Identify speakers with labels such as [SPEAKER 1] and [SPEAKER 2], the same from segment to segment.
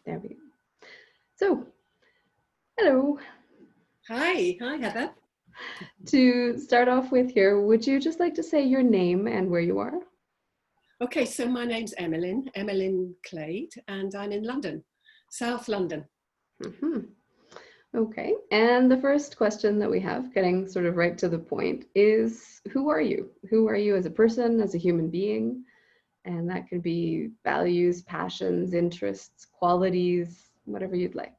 [SPEAKER 1] There we go. So, hello.
[SPEAKER 2] Hi, Heather.
[SPEAKER 1] To start off with here, would you just like to say your name and where you are?
[SPEAKER 2] Okay, so my name's Emilyn Claid, and I'm in London, South London.
[SPEAKER 1] Mm-hmm. Okay, and the first question that we have, getting sort of right to the point, is who are you? Who are you as a person, as a human being? And that could be values, passions, interests, qualities, whatever you'd like.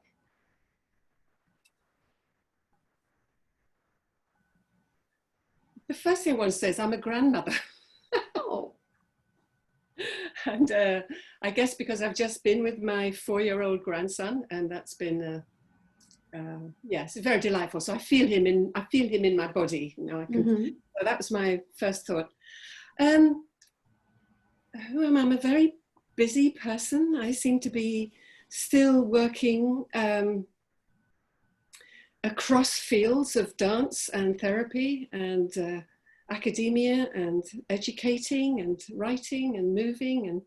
[SPEAKER 2] The first thing I want to say is I'm a grandmother.
[SPEAKER 1] Oh.
[SPEAKER 2] And I guess because I've just been with my 4-year-old grandson, and that's been, it's very delightful. So I feel him in my body. You know, so that was my first thought. Who am I? I'm a very busy person. I seem to be still working across fields of dance and therapy and academia and educating and writing and moving, and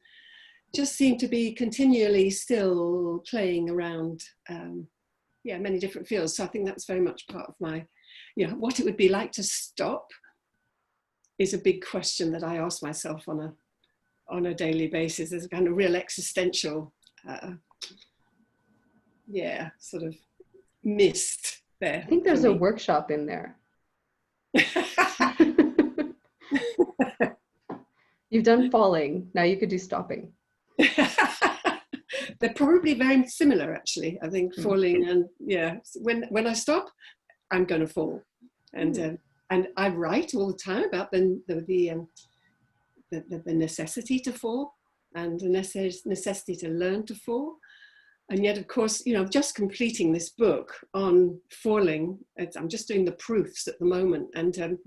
[SPEAKER 2] just seem to be continually still playing around many different fields. So I think that's very much part of my, what it would be like to stop is a big question that I ask myself on a daily basis. There's a kind of real existential sort of mist there.
[SPEAKER 1] I think there's a workshop in there. You've done falling, now you could do stopping.
[SPEAKER 2] They're probably very similar, actually. I think falling and when I stop, I'm going to fall, and I write all the time about the necessity to fall and the necessity to learn to fall. And yet, of course, just completing this book on falling, I'm just doing the proofs at the moment. And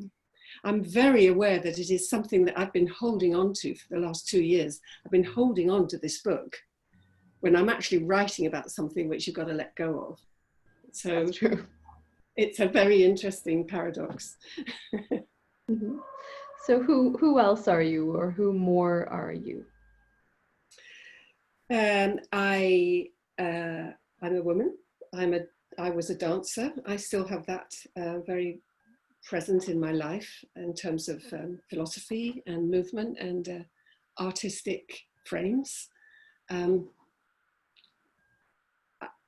[SPEAKER 2] I'm very aware that it is something that I've been holding on to for the last 2 years. I've been holding on to this book when I'm actually writing about something which you've got to let go of. So
[SPEAKER 1] that's true.
[SPEAKER 2] It's a very interesting paradox.
[SPEAKER 1] Mm-hmm. So who else are you, or who more are you?
[SPEAKER 2] I'm a woman. I was a dancer. I still have that very present in my life in terms of philosophy and movement and artistic frames.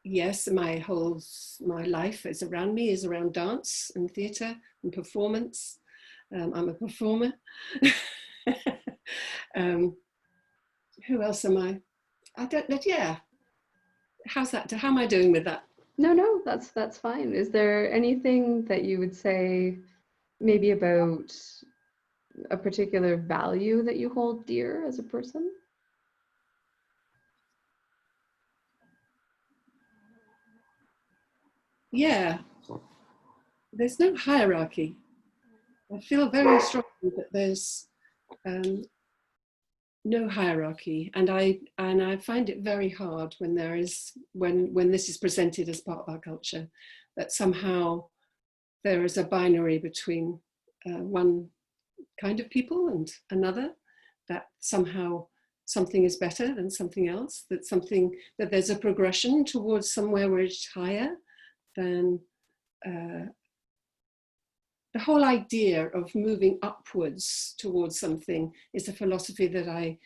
[SPEAKER 2] Yes, my life is around dance and theatre and performance. I'm a performer. Who else am I? I don't know. Yeah. How's that? How am I doing with that?
[SPEAKER 1] No, that's fine. Is there anything that you would say maybe about a particular value that you hold dear as a person?
[SPEAKER 2] Yeah. There's no hierarchy. I feel very strongly that there's no hierarchy, and I find it very hard when when this is presented as part of our culture, that somehow there is a binary between one kind of people and another, that somehow something is better than something else, that there's a progression towards somewhere where it's higher than the whole idea of moving upwards towards something is a philosophy that I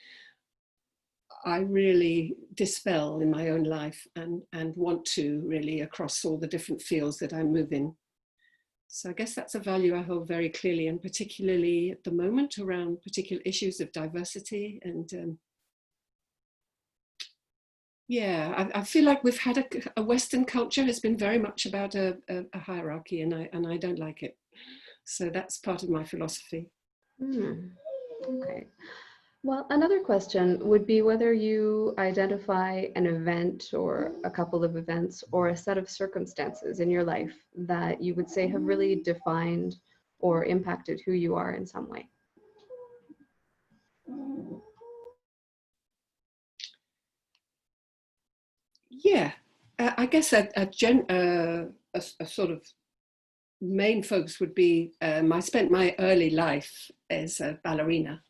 [SPEAKER 2] really dispel in my own life and want to really across all the different fields that I move in. So I guess that's a value I hold very clearly, and particularly at the moment around particular issues of diversity. And I feel like we've had a Western culture has been very much about a hierarchy, and I don't like it. So that's part of my philosophy.
[SPEAKER 1] Okay. Well, another question would be whether you identify an event or a couple of events or a set of circumstances in your life that you would say have really defined or impacted who you are in some way.
[SPEAKER 2] Yeah, I guess a sort of main focus would be I spent my early life as a ballerina,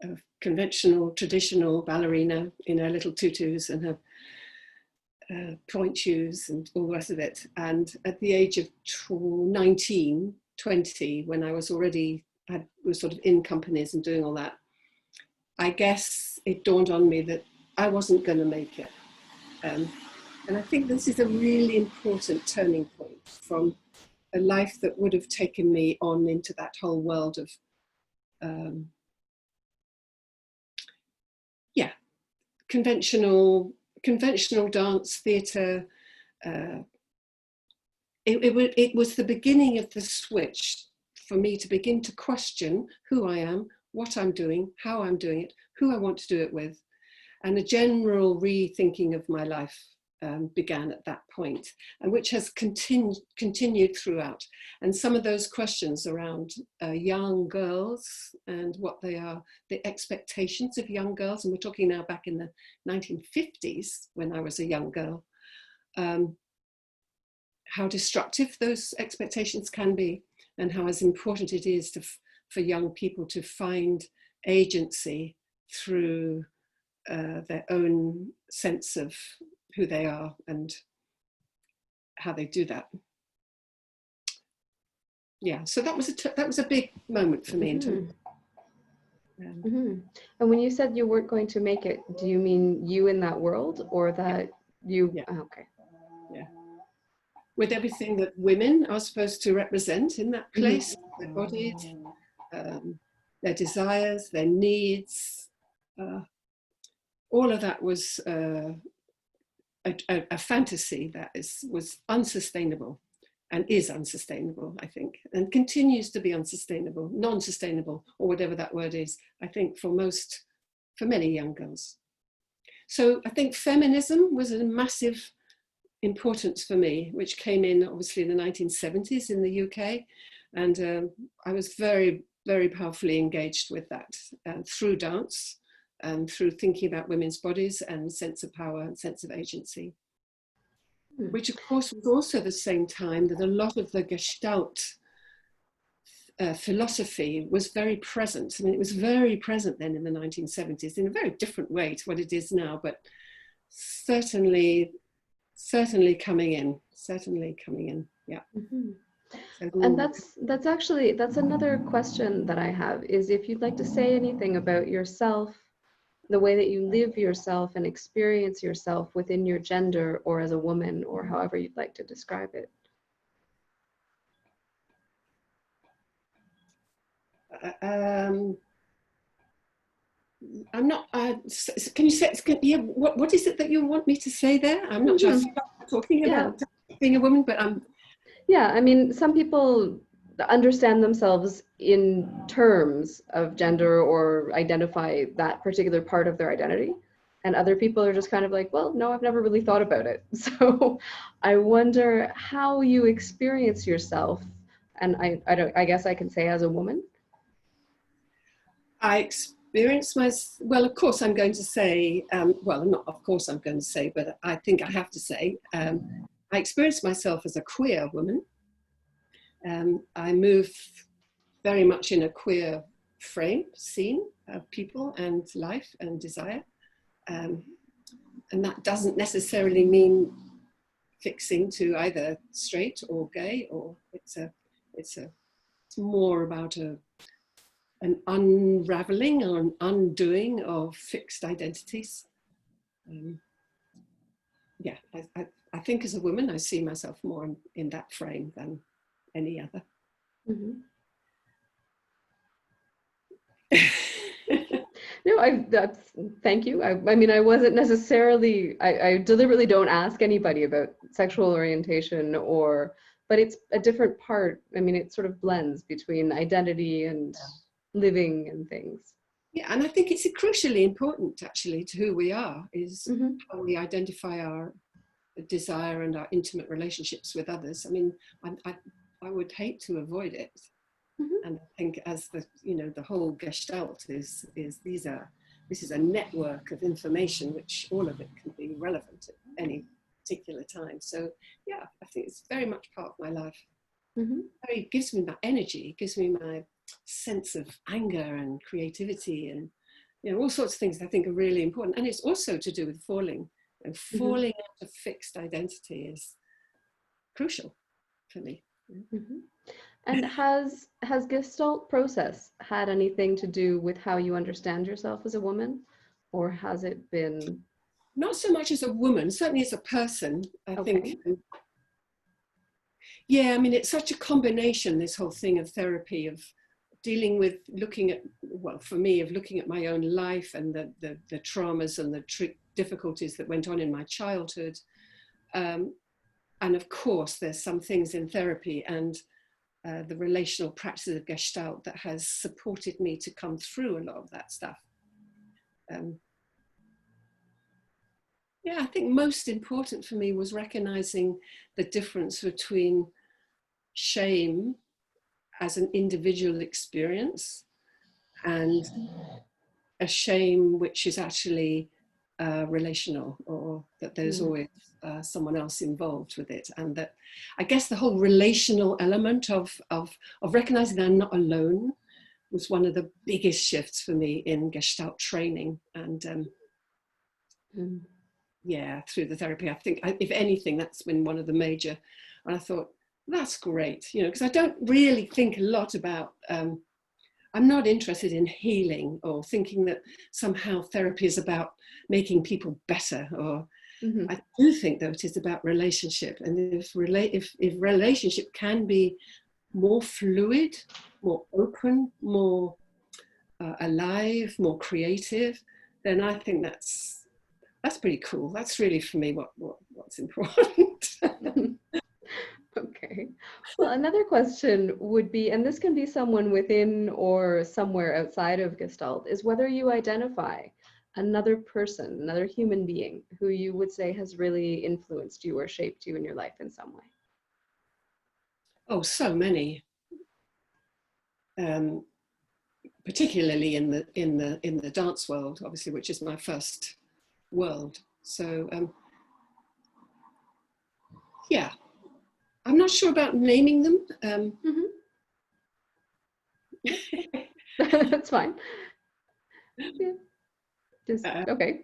[SPEAKER 2] a conventional, traditional ballerina in her little tutus and her point shoes and all the rest of it. And at the age of 19, 20, when I was was sort of in companies and doing all that, I guess it dawned on me that I wasn't going to make it. And I think this is a really important turning point from a life that would have taken me on into that whole world of, conventional dance, theatre. It was the beginning of the switch for me to begin to question who I am, what I'm doing, how I'm doing it, who I want to do it with. And a general rethinking of my life began at that point, and which has continued throughout. And some of those questions around young girls and what they are, the expectations of young girls, and we're talking now back in the 1950s when I was a young girl, how destructive those expectations can be, and how as important it is for young people to find agency through their own sense of who they are and how they do that. Yeah, so that was a big moment for me.
[SPEAKER 1] And when you said you weren't going to make it, do you mean you in that world, or that you?
[SPEAKER 2] Yeah.
[SPEAKER 1] Oh, okay.
[SPEAKER 2] Yeah. With everything that women are supposed to represent in that place, their bodies, their desires, their needs, all of that was a fantasy that was unsustainable, and is unsustainable, I think, and continues to be unsustainable, non-sustainable, or whatever that word is, I think, for many young girls. So I think feminism was a massive importance for me, which came in obviously in the 1970s in the UK. And I was very, very powerfully engaged with that through dance, and through thinking about women's bodies and sense of power and sense of agency. Which of course was also the same time that a lot of the Gestalt philosophy was very present. I mean, it was very present then in the 1970s in a very different way to what it is now, but certainly coming in, yeah.
[SPEAKER 1] And that's another question that I have, is if you'd like to say anything about yourself, the way that you live yourself and experience yourself within your gender, or as a woman, or however you'd like to describe it.
[SPEAKER 2] I'm not, can you say, what is it that you want me to say there? I'm not sure I'm talking about being a woman, but
[SPEAKER 1] Yeah, I mean, some people understand themselves in terms of gender or identify that particular part of their identity. And other people are just kind of like, well, no, I've never really thought about it. So I wonder how you experience yourself. And I guess I can say as a woman.
[SPEAKER 2] I experience well, of course I'm going to say, well, not of course I'm going to say, but I think I have to say, I experience myself as a queer woman. I move very much in a queer scene of people and life and desire. And that doesn't necessarily mean fixing to either straight or gay, or it's more about an unraveling or an undoing of fixed identities. Yeah, I think as a woman, I see myself more in that frame than any other.
[SPEAKER 1] No, thank you. I mean, I wasn't necessarily, I deliberately don't ask anybody about sexual orientation, but it's a different part. I mean, it sort of blends between identity and living and things.
[SPEAKER 2] Yeah, and I think it's crucially important actually to who we are, is how we identify our desire and our intimate relationships with others. I mean, I would hate to avoid it. And I think as the whole Gestalt is this is a network of information, which all of it can be relevant at any particular time. So yeah, I think it's very much part of my life. It gives me my energy, it gives me my sense of anger and creativity, and all sorts of things I think are really important. And it's also to do with falling And falling out of fixed identity is crucial for me.
[SPEAKER 1] Mm-hmm. And has Gestalt process had anything to do with how you understand yourself as a woman, or has it been?
[SPEAKER 2] Not so much as a woman, certainly as a person, I think. Yeah, I mean, it's such a combination, this whole thing of therapy, of dealing with looking at, well, for me, of looking at my own life and the traumas and the difficulties that went on in my childhood. And of course, there's some things in therapy and the relational practices of Gestalt that has supported me to come through a lot of that stuff. Yeah, I think most important for me was recognizing the difference between shame as an individual experience and a shame which is actually relational, or that there's always someone else involved with it. And that, I guess, the whole relational element of recognizing that I'm not alone was one of the biggest shifts for me in Gestalt training. And yeah, through the therapy, I think, if anything, that's been one of the major. And I thought, that's great, you know, because I don't really think a lot about, I'm not interested in healing or thinking that somehow therapy is about making people better. Or I do think, though, it is about relationship. And if relationship can be more fluid, more open, more alive, more creative, then I think that's pretty cool. That's really, for me, what's important.
[SPEAKER 1] Okay. Well, another question would be, and this can be someone within or somewhere outside of Gestalt, is whether you identify another person, another human being who you would say has really influenced you or shaped you in your life in some way.
[SPEAKER 2] Oh, so many. Particularly in the dance world, obviously, which is my first world. So yeah, I'm not sure about naming them.
[SPEAKER 1] That's fine. Yeah. Just okay.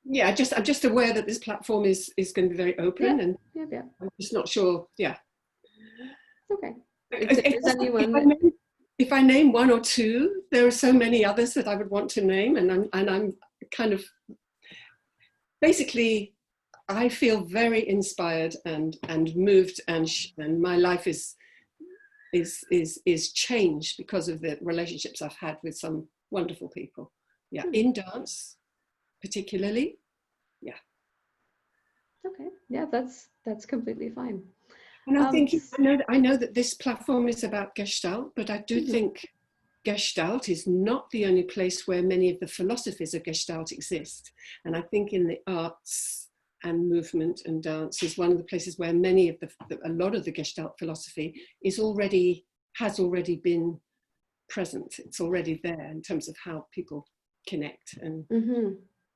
[SPEAKER 2] Yeah, I'm just aware that this platform is going to be very open, and I'm just not sure. Yeah.
[SPEAKER 1] Okay.
[SPEAKER 2] If I name one or two, there are so many others that I would want to name, and I'm kind of, basically, I feel very inspired and moved, and my life is changed because of the relationships I've had with some wonderful people. Yeah, in dance, particularly. Yeah.
[SPEAKER 1] Okay. Yeah, that's completely fine.
[SPEAKER 2] And I think I know that this platform is about Gestalt, but I do think Gestalt is not the only place where many of the philosophies of Gestalt exist. And I think in the arts and movement and dance is one of the places where many of a lot of the Gestalt philosophy has already been present. It's already there in terms of how people connect and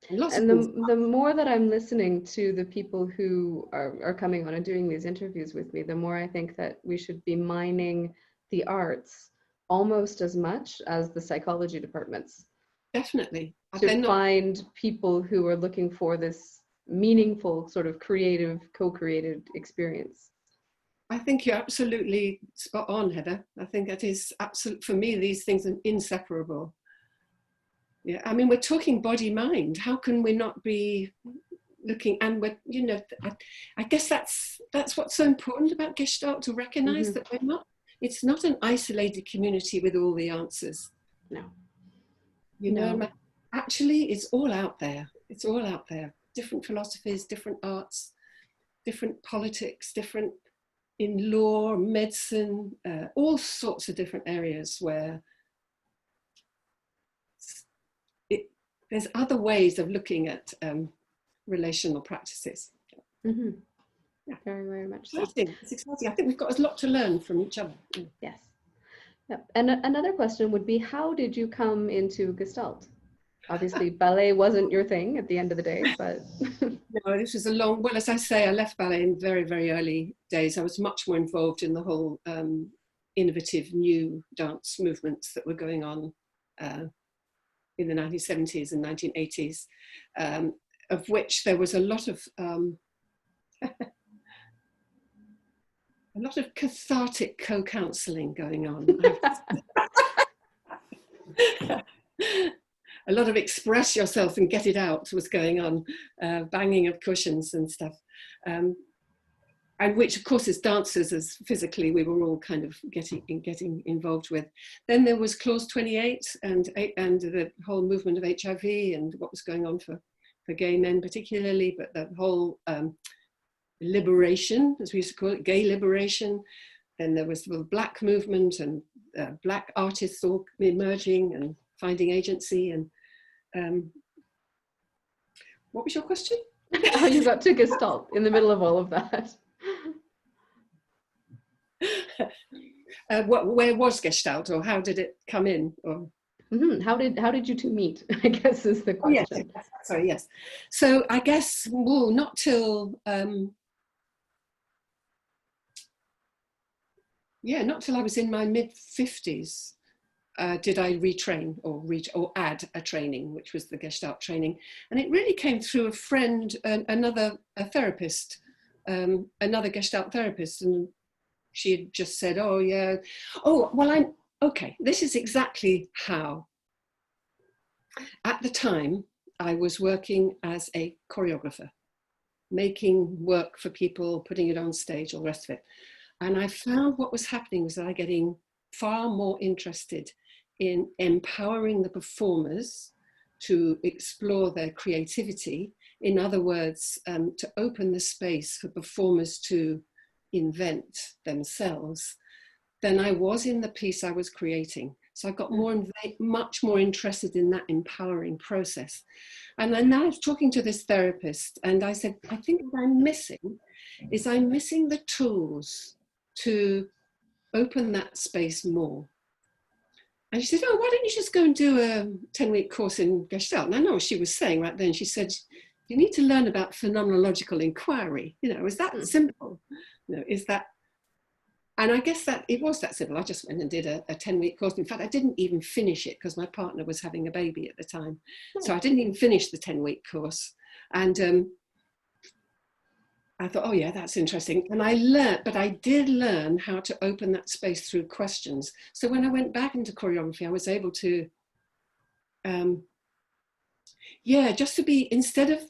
[SPEAKER 1] the more that I'm listening to the people who are coming on and doing these interviews with me, the more I think that we should be mining the arts almost as much as the psychology departments.
[SPEAKER 2] Definitely.
[SPEAKER 1] To find people who are looking for this meaningful, sort of creative, co-created experience.
[SPEAKER 2] I think you're absolutely spot on, Heather. I think that is absolute, for me, these things are inseparable. Yeah, I mean, we're talking body mind. How can we not be looking? And we're, you know, I guess that's what's so important about Gestalt, to recognize that it's not an isolated community with all the answers.
[SPEAKER 1] No.
[SPEAKER 2] You know, actually, it's all out there. It's all out there. Different philosophies, different arts, different politics, different in law, medicine, all sorts of different areas where there's other ways of looking at relational practices.
[SPEAKER 1] Yeah. Very, very much so.
[SPEAKER 2] It's exciting. I think we've got a lot to learn from each other.
[SPEAKER 1] Yes. Yep. And another question would be, how did you come into Gestalt? Obviously, ballet wasn't your thing at the end of the day, but...
[SPEAKER 2] No, this was well, as I say, I left ballet in very, very early days. I was much more involved in the whole innovative new dance movements that were going on in the 1970s and 1980s. of which there was a lot of cathartic co-counselling going on. A lot of express yourself and get it out was going on, banging of cushions and stuff. And which, of course, as dancers, as physically, we were all kind of getting involved with. Then there was Clause 28 and the whole movement of HIV and what was going on for gay men particularly, but the whole liberation, as we used to call it, gay liberation. Then there was the Black movement and Black artists all emerging and finding agency. And what was your question?
[SPEAKER 1] How you got to Gestalt in the middle of all of that.
[SPEAKER 2] Where was Gestalt, or how did it come in? Or
[SPEAKER 1] How did you two meet, I guess is the question.
[SPEAKER 2] Oh, yes. Sorry, yes. So I guess, well, not till not till I was in my mid-50s did I retrain or add a training, which was the Gestalt training. And it really came through a friend, another Gestalt therapist. And she had just said, oh, yeah. Oh, well, okay, this is exactly how. At the time, I was working as a choreographer, making work for people, putting it on stage, all the rest of it. And I found what was happening was that I getting far more interested in empowering the performers to explore their creativity. In other words, to open the space for performers to invent themselves than I was in the piece I was creating. So I got much more interested in that empowering process. And then I was talking to this therapist and I said, I think what I'm missing is the tools to open that space more. And she said, oh, why don't you just go and do a 10-week course in Gestalt? And I know what she was saying right then. She said, you need to learn about phenomenological inquiry. You know, is that simple? You know, is that? And I guess that it was that simple. I just went and did a 10-week course. In fact, I didn't even finish it because my partner was having a baby at the time. So I didn't even finish the 10-week course. And I thought, oh yeah, that's interesting. And I did learn how to open that space through questions. So when I went back into choreography, I was able to, just to be, instead of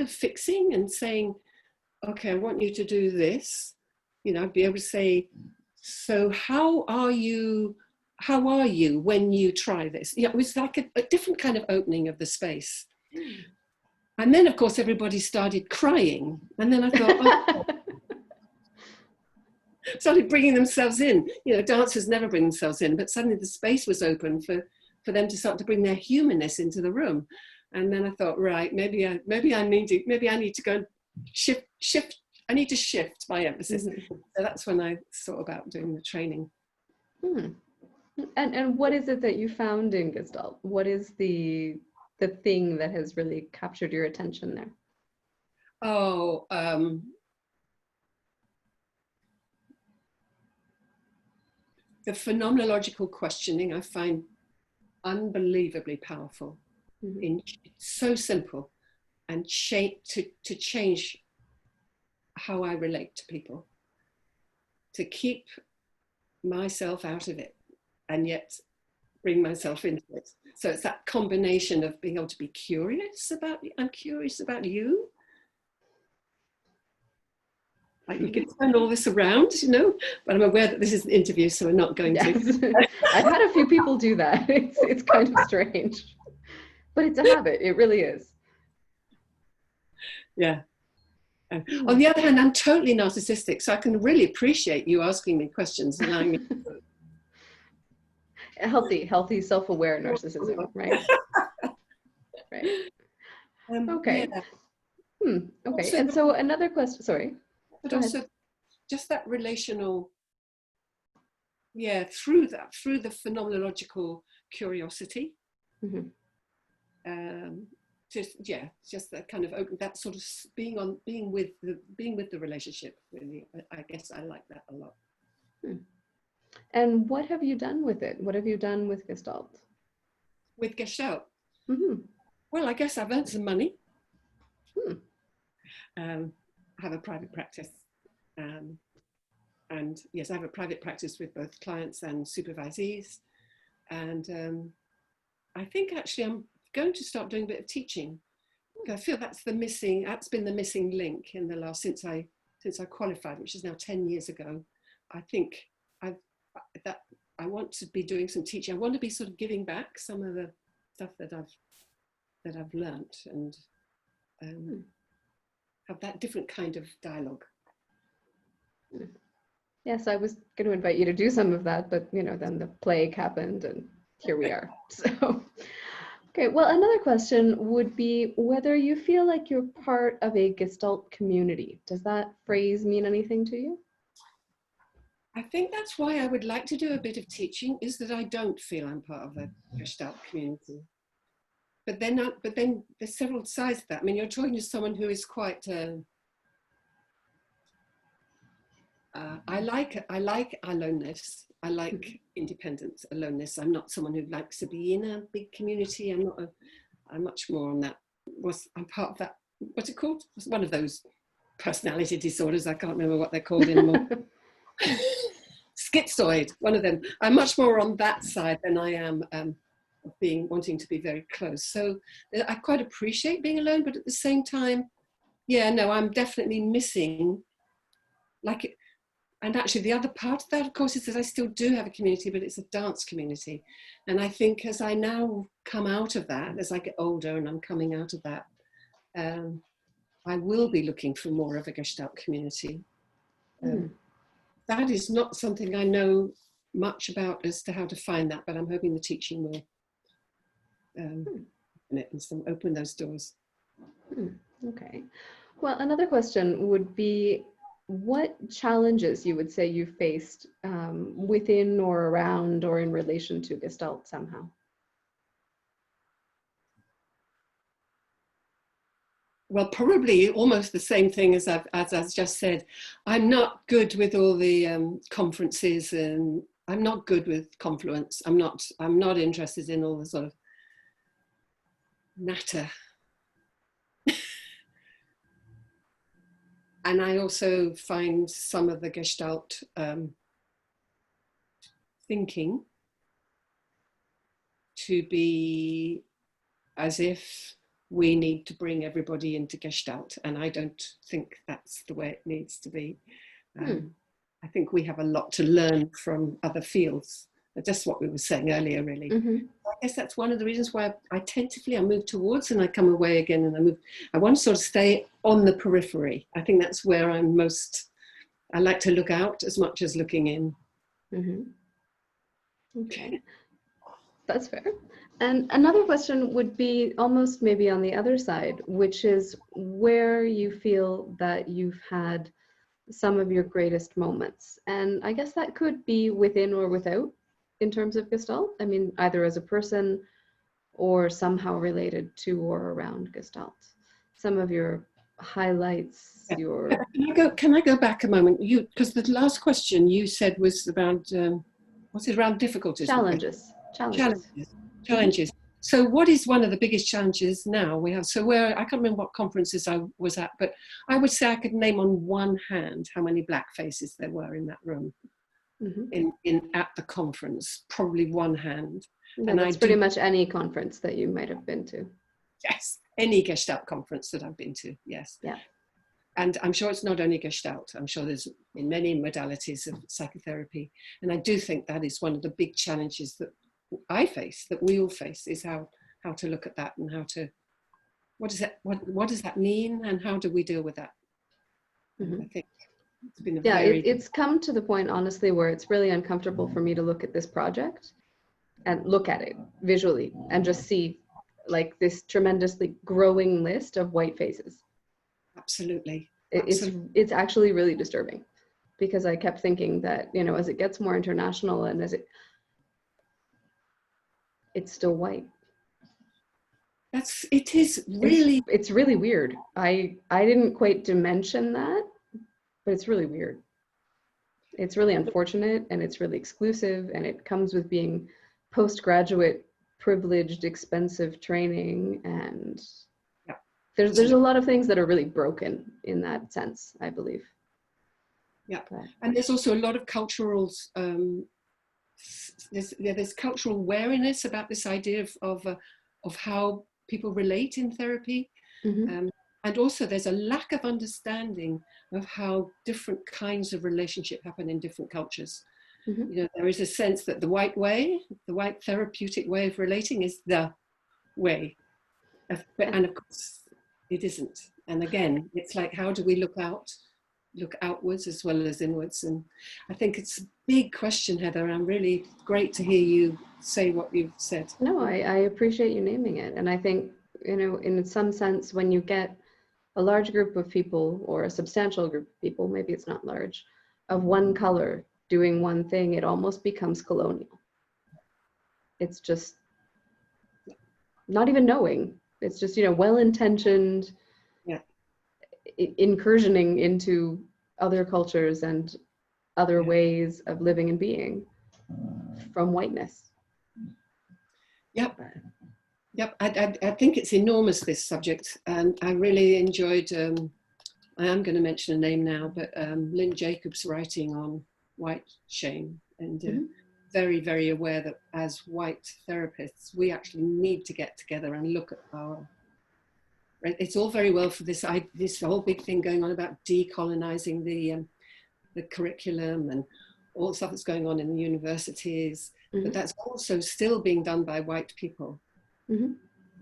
[SPEAKER 2] fixing and saying, okay, I want you to do this, you know, I'd be able to say, so how are you when you try this? Yeah, it was like a different kind of opening of the space. And then, of course, everybody started crying. And then I thought, started bringing themselves in. You know, dancers never bring themselves in, but suddenly the space was open for them to start to bring their humanness into the room. And then I thought, right, maybe I need to go and shift. I need to shift my emphasis. So that's when I thought about doing the training.
[SPEAKER 1] And what is it that you found in Gestalt? What is the thing that has really captured your attention there?
[SPEAKER 2] Oh, the phenomenological questioning I find unbelievably powerful. It's so simple and to change how I relate to people, to keep myself out of it and yet bring myself into it. So it's that combination of being able to be curious about, I'm curious about you. Like you can turn all this around, you know, but I'm aware that this is an interview, so we're not going to.
[SPEAKER 1] I've had a few people do that. It's kind of strange, but it's a habit. It really is.
[SPEAKER 2] Yeah. On the other hand, I'm totally narcissistic, so I can really appreciate you asking me questions, allowing me to...
[SPEAKER 1] Healthy self-aware narcissism, right? Right. Okay. Yeah. Okay. Also, and so another question, sorry.
[SPEAKER 2] But also just that relational, through the phenomenological curiosity. Just that kind of open, that sort of being with the relationship, really. I guess I like that a lot.
[SPEAKER 1] And what have you done with it? What have you done with Gestalt?
[SPEAKER 2] With Gestalt? Well, I guess I've earned some money.
[SPEAKER 1] Hmm.
[SPEAKER 2] I have a private practice. And yes, I have a private practice with both clients and supervisees. And I think actually I'm going to start doing a bit of teaching. I feel that's been the missing link in the last, since I qualified, which is now 10 years ago. I think I want to be doing some teaching. I want to be sort of giving back some of the stuff that I've learnt, and have that different kind of dialogue.
[SPEAKER 1] Yes, I was going to invite you to do some of that, but then the plague happened and here we are. So, okay, well, another question would be whether you feel like you're part of a Gestalt community. Does that phrase mean anything to you?
[SPEAKER 2] I think that's why I would like to do a bit of teaching, is that I don't feel I'm part of a Gestalt community. But then there's several sides to that. I mean, you're talking to someone who is quite, I like aloneness. I like independence, aloneness. I'm not someone who likes to be in a big community. I'm much more on that. I'm part of that, what's it called? It's one of those personality disorders. I can't remember what they're called anymore. Schizoid, one of them. I'm much more on that side than I am wanting to be very close. So I quite appreciate being alone, but at the same time, yeah, no, I'm definitely missing, like, and actually the other part of that, of course, is that I still do have a community, but it's a dance community. And I think as I now come out of that, as I get older and I'm coming out of that, I will be looking for more of a Gestalt community. That is not something I know much about as to how to find that, but I'm hoping the teaching will open those doors.
[SPEAKER 1] Okay. Well, another question would be what challenges you would say you faced within or around or in relation to Gestalt somehow?
[SPEAKER 2] Well, probably almost the same thing as I've just said. I'm not good with all the conferences, and I'm not good with Confluence. I'm not interested in all the sort of natter. And I also find some of the Gestalt thinking to be as if we need to bring everybody into Gestalt, and I don't think that's the way it needs to be. I think we have a lot to learn from other fields. Just what we were saying earlier, really. I guess that's one of the reasons why I move towards and I come away again, and I want to sort of stay on the periphery. I think that's where I like to look out as much as looking in.
[SPEAKER 1] Okay, that's fair. And another question would be almost maybe on the other side, which is where you feel that you've had some of your greatest moments. And I guess that could be within or without in terms of Gestalt. I mean, either as a person or somehow related to or around Gestalt. Some of your highlights,
[SPEAKER 2] Can I go back a moment? Because the last question you said was around, around difficulties?
[SPEAKER 1] Challenges.
[SPEAKER 2] So what is one of the biggest challenges now we have? So I can't remember what conferences I was at, but I would say I could name on one hand how many black faces there were in that room at the conference, probably one hand.
[SPEAKER 1] Yeah, and that's pretty much any conference that you might have been to.
[SPEAKER 2] Yes, any Gestalt conference that I've been to, yes.
[SPEAKER 1] Yeah.
[SPEAKER 2] And I'm sure it's not only Gestalt. I'm sure there's in many modalities of psychotherapy. And I do think that is one of the big challenges that I face, that we all face, is how to look at that and what does that mean and how do we deal with that? I think it's been
[SPEAKER 1] it's come to the point, honestly, where it's really uncomfortable for me to look at this project and look at it visually and just see like this tremendously growing list of white faces.
[SPEAKER 2] Absolutely.
[SPEAKER 1] It's actually really disturbing, because I kept thinking that, as it gets more international and as it's still white.
[SPEAKER 2] It is really...
[SPEAKER 1] It's really weird. I didn't quite dimension that, but it's really weird. It's really unfortunate, and it's really exclusive, and it comes with being postgraduate, privileged, expensive training, and there's a lot of things that are really broken in that sense, I believe.
[SPEAKER 2] Yeah,
[SPEAKER 1] But,
[SPEAKER 2] and there's also a lot of cultural, there's cultural wariness about this idea of how people relate in therapy. And also there's a lack of understanding of how different kinds of relationship happen in different cultures. You know, there is a sense that the white way, the white therapeutic way of relating is the way. And of course it isn't. And again, it's like, how do we look outwards as well as inwards? And I think it's a big question, Heather. I'm really great to hear you say what you've said.
[SPEAKER 1] no, I appreciate you naming it. And I think, you know, in some sense, when you get a large group of people, or a substantial group of people, maybe it's not large, of one color doing one thing, it almost becomes colonial. It's just not even knowing. It's just, you know, well-intentioned, incursioning into other cultures and other ways of living and being from whiteness.
[SPEAKER 2] Yep. I think it's enormous, this subject, and I really enjoyed, I am going to mention a name now, but Lynn Jacobs' writing on white shame, and very, very aware that as white therapists, we actually need to get together and look at our, right? It's all very well for this whole big thing going on about decolonizing the curriculum and all the stuff that's going on in the universities, but that's also still being done by white people.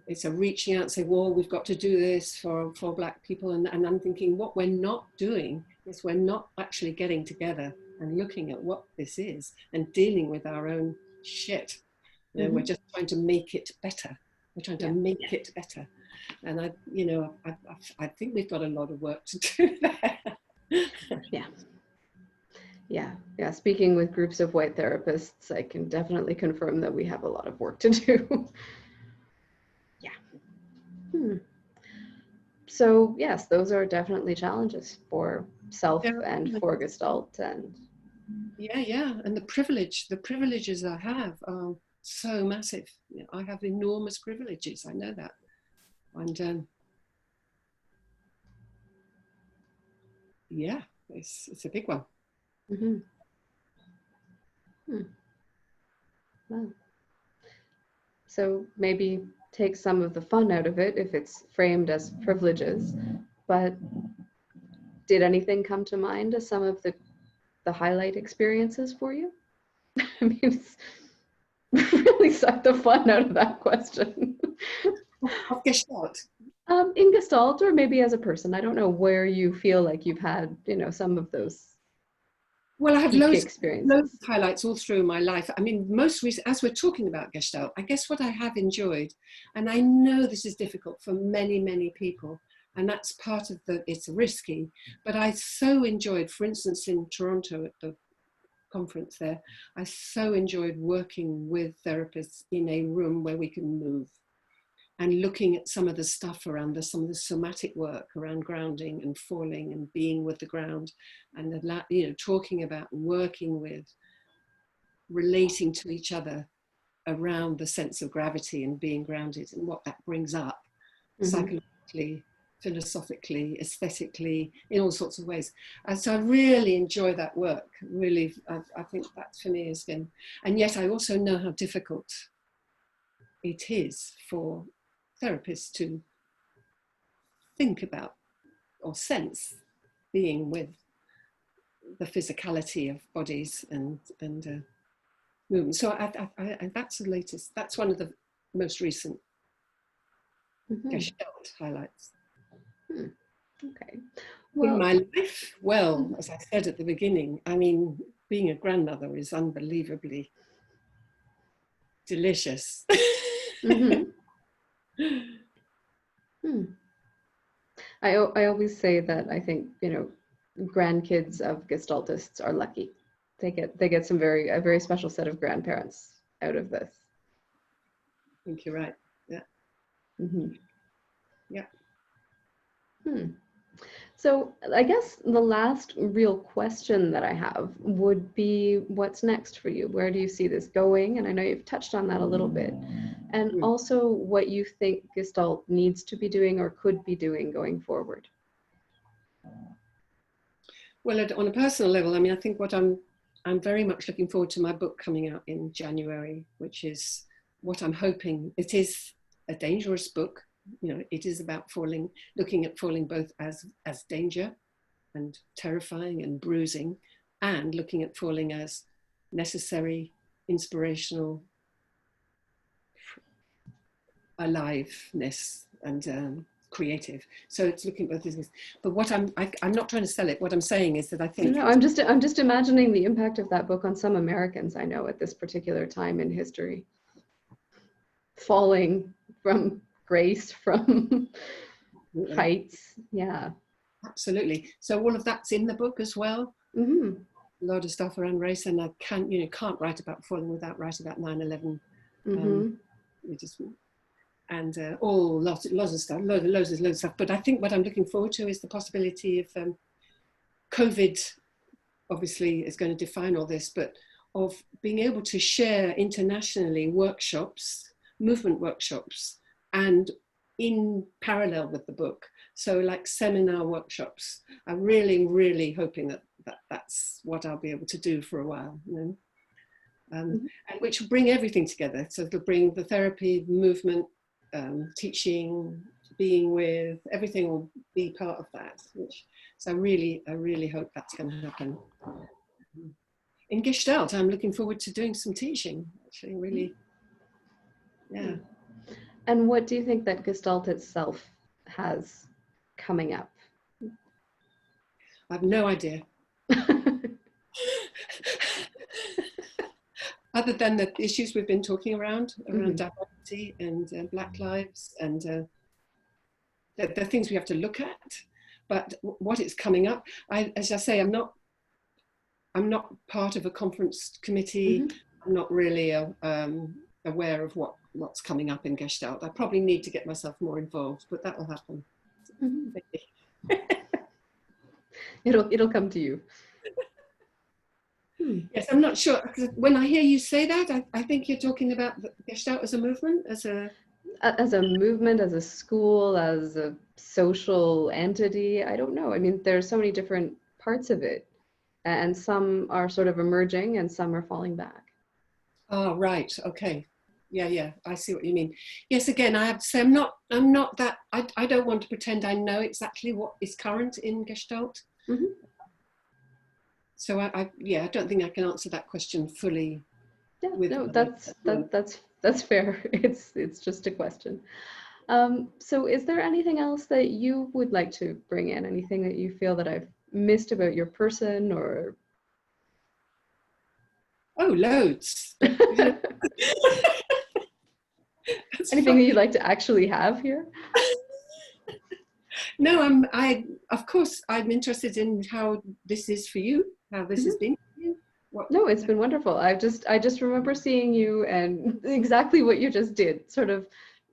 [SPEAKER 2] It's a reaching out and say, well, we've got to do this for Black people. And I'm thinking, what we're not doing is we're not actually getting together and looking at what this is and dealing with our own shit. You know, we're just trying to make it better. We're trying to make it better. And I think we've got a lot of work to do there.
[SPEAKER 1] Yeah. Speaking with groups of white therapists, I can definitely confirm that we have a lot of work to do. So yes, those are definitely challenges for self and for Gestalt. And
[SPEAKER 2] and the privileges I have are so massive. You know, I have enormous privileges, I know that. And it's a big one.
[SPEAKER 1] Well, so maybe take some of the fun out of it if it's framed as privileges, but did anything come to mind as some of the highlight experiences for you? I mean, really suck the fun out of that question.
[SPEAKER 2] Of Gestalt?
[SPEAKER 1] In Gestalt, or maybe as a person. I don't know where you feel like you've had, you know, some of those.
[SPEAKER 2] Well, I have loads of highlights all through my life. I mean, most recent, as we're talking about Gestalt, I guess what I have enjoyed, and I know this is difficult for many, many people, and that's part of it's risky, but I so enjoyed, for instance, in Toronto at the conference there, I so enjoyed working with therapists in a room where we can move and looking at some of the stuff around some of the somatic work around grounding and falling and being with the ground, and talking about working with, relating to each other around the sense of gravity and being grounded and what that brings up psychologically, philosophically, aesthetically, in all sorts of ways. And so I really enjoy that work. Really, I think that for me has been, and yet I also know how difficult it is for therapists to think about or sense being with the physicality of bodies and movement. So that's the latest. That's one of the most recent Gestalt highlights.
[SPEAKER 1] Okay. Well,
[SPEAKER 2] in my life, well, as I said at the beginning, I mean, being a grandmother is unbelievably delicious.
[SPEAKER 1] I always say that I think, you know, grandkids of Gestaltists are lucky. They get a very special set of grandparents out of this.
[SPEAKER 2] I think you're right. Yeah. Yeah.
[SPEAKER 1] So I guess the last real question that I have would be, what's next for you? Where do you see this going? And I know you've touched on that a little bit, and also what you think Gestalt needs to be doing or could be doing going forward.
[SPEAKER 2] Well, on a personal level, I mean, I think what I'm very much looking forward to my book coming out in January, which is what I'm hoping. It is a dangerous book. You know, it is about falling, looking at falling both as danger and terrifying and bruising, and looking at falling as necessary, inspirational, aliveness, and creative. So it's looking at both these things. But what I'm not trying to sell it. What I'm saying is that I think
[SPEAKER 1] no, I'm just imagining the impact of that book on some Americans I know at this particular time in history. Falling from grace, from heights. Yeah.
[SPEAKER 2] Absolutely. So all of that's in the book as well.
[SPEAKER 1] Mm-hmm.
[SPEAKER 2] A lot of stuff around race, and I can't write about falling without writing about 9/11.
[SPEAKER 1] Mm-hmm.
[SPEAKER 2] Lots of stuff, loads of stuff. But I think what I'm looking forward to is the possibility of COVID. Obviously, is going to define all this, but of being able to share internationally workshops, movement workshops, and in parallel with the book. So like seminar workshops. I'm really, really hoping that that's what I'll be able to do for a while, you know? And which will bring everything together. So it'll bring the therapy, movement, teaching, being with, everything will be part of that. So I really hope that's going to happen. In Gestalt, I'm looking forward to doing some teaching, actually, really, yeah.
[SPEAKER 1] And what do you think that Gestalt itself has coming up?
[SPEAKER 2] I have no idea. Other than the issues we've been talking around diversity and Black lives and the things we have to look at, but what is coming up, as I say, I'm not part of a conference committee. I'm not really aware of what's coming up in Gestalt. I probably need to get myself more involved, but that will happen.
[SPEAKER 1] It'll come to you.
[SPEAKER 2] Yes, I'm not sure. When I hear you say that, I think you're talking about Gestalt as a movement, as a
[SPEAKER 1] movement, as a school, as a social entity. I don't know. I mean, there's so many different parts of it, and some are sort of emerging and some are falling back.
[SPEAKER 2] Oh, right. Okay. Yeah. I see what you mean. Yes, again, I have to say, I'm not that, I don't want to pretend I know exactly what is current in Gestalt. So I don't think I can answer that question fully.
[SPEAKER 1] Yeah, no, that's fair. It's just a question. So is there anything else that you would like to bring in? Anything that you feel that I've missed about your person, or?
[SPEAKER 2] Oh, loads.
[SPEAKER 1] Anything that you'd like to actually have here?
[SPEAKER 2] No, of course, I'm interested in how this is for you, how this has been for you.
[SPEAKER 1] No, it's been wonderful. I just remember seeing you and exactly what you just did, sort of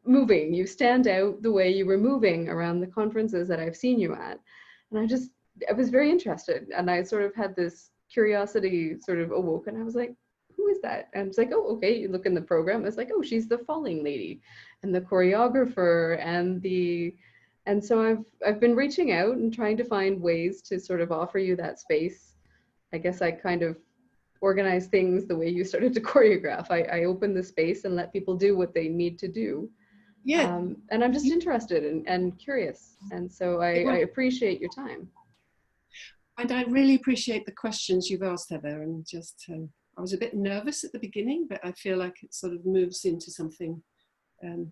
[SPEAKER 1] moving. You stand out the way you were moving around the conferences that I've seen you at. And I was very interested, and I sort of had this curiosity sort of awoke, and I was like, who is that? And it's like, oh, okay, you look in the program, it's like, oh, she's the falling lady and the choreographer and so I've been reaching out and trying to find ways to sort of offer you that space. I guess I kind of organize things the way you started to choreograph. I open the space and let people do what they need to do.
[SPEAKER 2] Yeah.
[SPEAKER 1] And I'm just interested and curious. And so I appreciate your time.
[SPEAKER 2] And I really appreciate the questions you've asked, Heather. And just, I was a bit nervous at the beginning, but I feel like it sort of moves into something a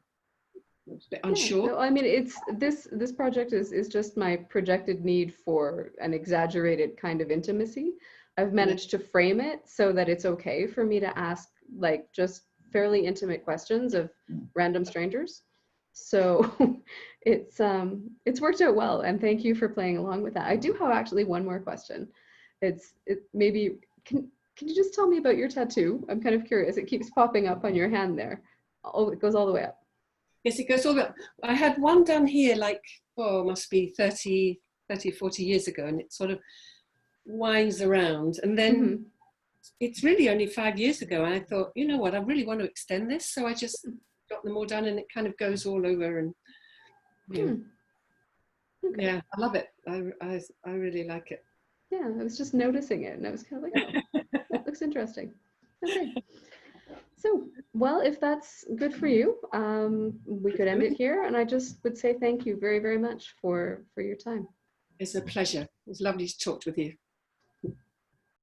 [SPEAKER 2] bit unsure.
[SPEAKER 1] No, I mean, this project is just my projected need for an exaggerated kind of intimacy. I've managed to frame it so that it's okay for me to ask like just fairly intimate questions of random strangers. So it's worked out well, and thank you for playing along with that. I do have actually one more question. Maybe can you just tell me about your tattoo? I'm kind of curious. It keeps popping up on your hand there. Oh, it goes all the way up.
[SPEAKER 2] Yes, it goes all the way up. I had one done here like, must be 30, 40 years ago, and it sort of winds around. And then it's really only 5 years ago, and I thought, you know what, I really want to extend this. So I just got them all done, and it kind of goes all over, and you know,
[SPEAKER 1] Okay.
[SPEAKER 2] yeah, I love it. I really like it.
[SPEAKER 1] Yeah, I was just noticing it and I was kind of like, oh, that looks interesting. Okay. So, well, if that's good for you, we could end it here. And I just would say thank you very, very much for your time.
[SPEAKER 2] It's a pleasure. It's lovely to talk with you.